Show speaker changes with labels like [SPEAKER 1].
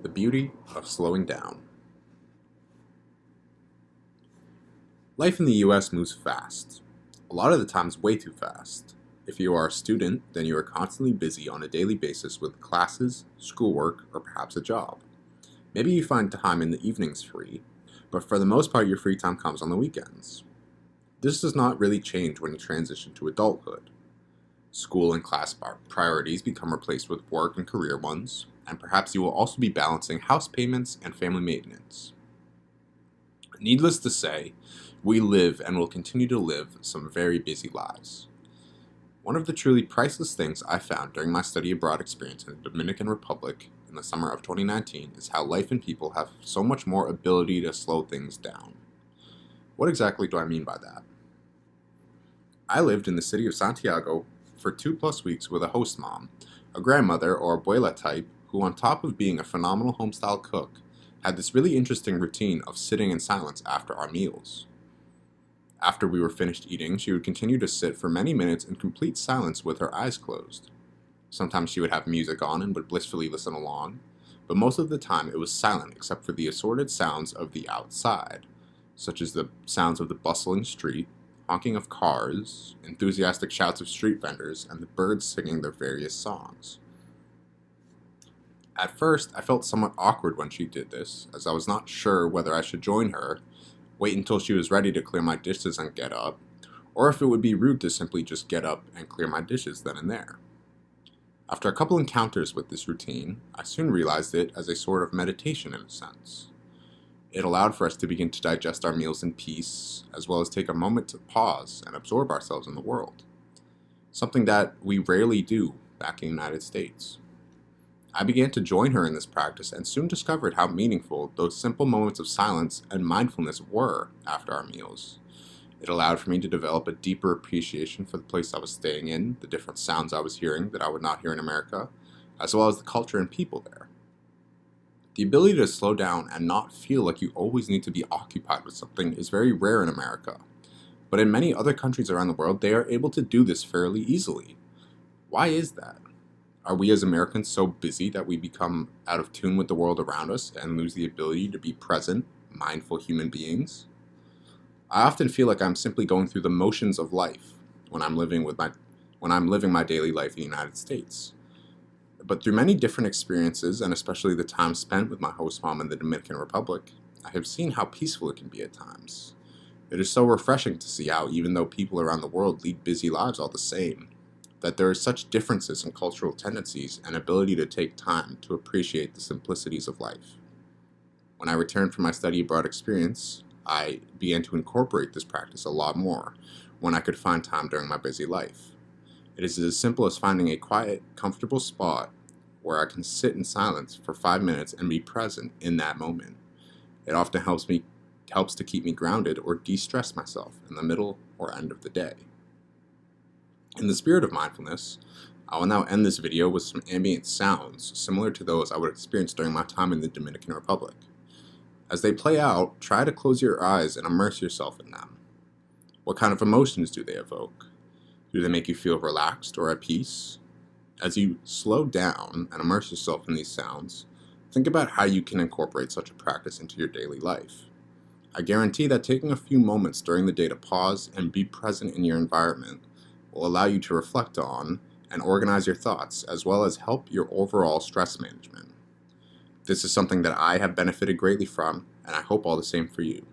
[SPEAKER 1] The beauty of slowing down. Life in the US moves fast. A lot of the times way too fast. If you are a student, then you are constantly busy on a daily basis with classes, schoolwork, or perhaps a job. Maybe you find time in the evenings free, but for the most part your free time comes on the weekends. This does not really change when you transition to adulthood. School and class priorities become replaced with work and career ones, and perhaps you will also be balancing house payments and family maintenance. Needless to say, we live and will continue to live some very busy lives. One of the truly priceless things I found during my study abroad experience in the Dominican Republic in the summer of 2019 is how life and people have so much more ability to slow things down. What exactly do I mean by that? I lived in the city of Santiago for 2+ weeks with a host mom, a grandmother or abuela type who, on top of being a phenomenal homestyle cook, had this really interesting routine of sitting in silence after our meals. After we were finished eating, she would continue to sit for many minutes in complete silence with her eyes closed. Sometimes she would have music on and would blissfully listen along, but most of the time it was silent except for the assorted sounds of the outside, such as the sounds of the bustling street, honking of cars, enthusiastic shouts of street vendors, and the birds singing their various songs. At first, I felt somewhat awkward when she did this, as I was not sure whether I should join her, wait until she was ready to clear my dishes and get up, or if it would be rude to simply just get up and clear my dishes then and there. After a couple encounters with this routine, I soon realized it as a sort of meditation in a sense. It allowed for us to begin to digest our meals in peace, as well as take a moment to pause and absorb ourselves in the world, something that we rarely do back in the United States. I began to join her in this practice and soon discovered how meaningful those simple moments of silence and mindfulness were after our meals. It allowed for me to develop a deeper appreciation for the place I was staying in, the different sounds I was hearing that I would not hear in America, as well as the culture and people there. The ability to slow down and not feel like you always need to be occupied with something is very rare in America, but in many other countries around the world they are able to do this fairly easily. Why is that? Are we as Americans so busy that we become out of tune with the world around us and lose the ability to be present, mindful human beings? I often feel like I'm simply going through the motions of life when I'm living my daily life in the United States. But through many different experiences, and especially the time spent with my host mom in the Dominican Republic, I have seen how peaceful it can be at times. It is so refreshing to see how, even though people around the world lead busy lives all the same, that there are such differences in cultural tendencies and ability to take time to appreciate the simplicities of life. When I returned from my study abroad experience, I began to incorporate this practice a lot more when I could find time during my busy life. It is as simple as finding a quiet, comfortable spot where I can sit in silence for 5 minutes and be present in that moment. It often helps to keep me grounded or de-stress myself in the middle or end of the day. In the spirit of mindfulness, I will now end this video with some ambient sounds similar to those I would experience during my time in the Dominican Republic. As they play out, try to close your eyes and immerse yourself in them. What kind of emotions do they evoke? Do they make you feel relaxed or at peace? As you slow down and immerse yourself in these sounds, think about how you can incorporate such a practice into your daily life. I guarantee that taking a few moments during the day to pause and be present in your environment will allow you to reflect on and organize your thoughts, as well as help your overall stress management. This is something that I have benefited greatly from, and I hope all the same for you.